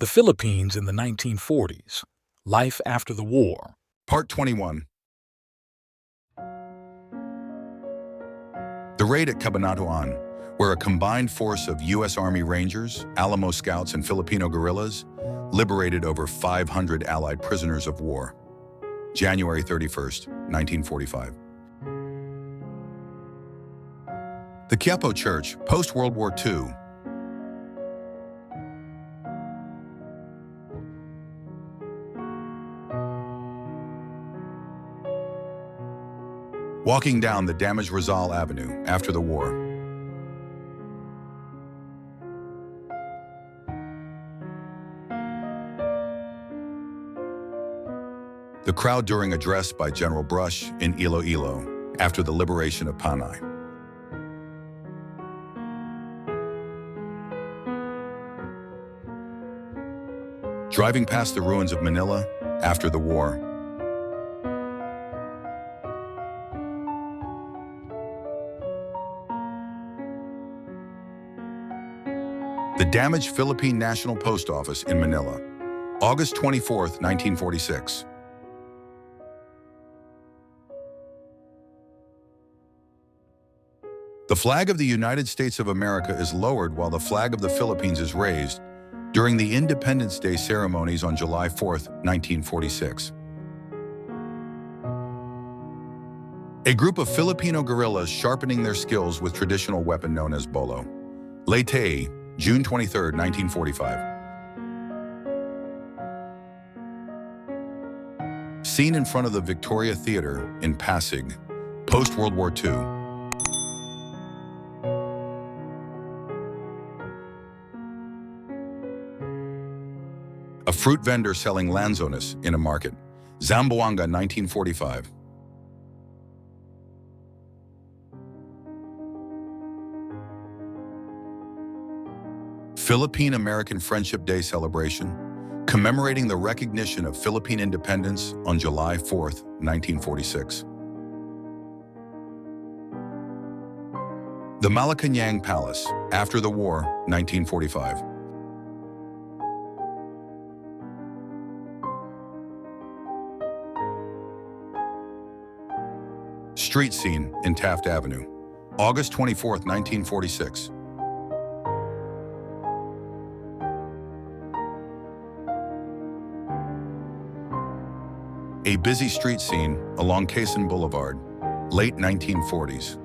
The Philippines in the 1940s. Life after the war. Part 21. The raid at Cabanatuan, where a combined force of U.S. Army Rangers, Alamo Scouts, and Filipino guerrillas liberated over 500 Allied prisoners of war. January 31st, 1945. The Quiapo Church, post-World War II. Walking down the damaged Rizal Avenue after the war. The crowd during address by General Brush in Iloilo after the liberation of Panay. Driving past the ruins of Manila after the war. The damaged Philippine National Post Office in Manila, August 24th, 1946. The flag of the United States of America is lowered while the flag of the Philippines is raised during the Independence Day ceremonies on July 4th, 1946. A group of Filipino guerrillas sharpening their skills with traditional weapon known as bolo. Leyte, June 23, 1945. Seen in front of the Victoria Theater in Pasig, post-World War II. A fruit vendor selling lanzones in a market, Zamboanga, 1945. Philippine-American Friendship Day celebration, commemorating the recognition of Philippine independence on July 4th, 1946. The Malacañang Palace, after the war, 1945. Street scene in Taft Avenue, August 24th, 1946. A busy street scene along Quezon Boulevard, late 1940s.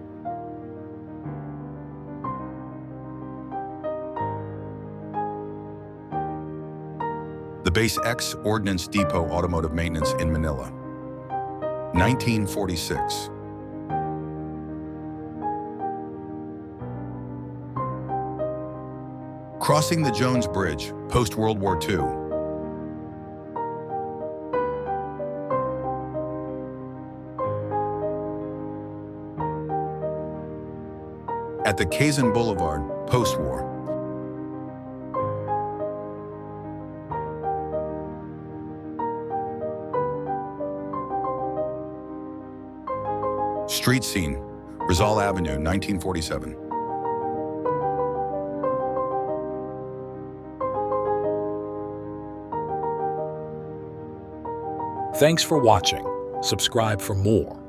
The Base X Ordnance Depot Automotive Maintenance in Manila, 1946. Crossing the Jones Bridge, post-World War II. At the Quezon Boulevard, post-war. Street scene, Rizal Avenue, 1947. Thanks for watching. Subscribe for more.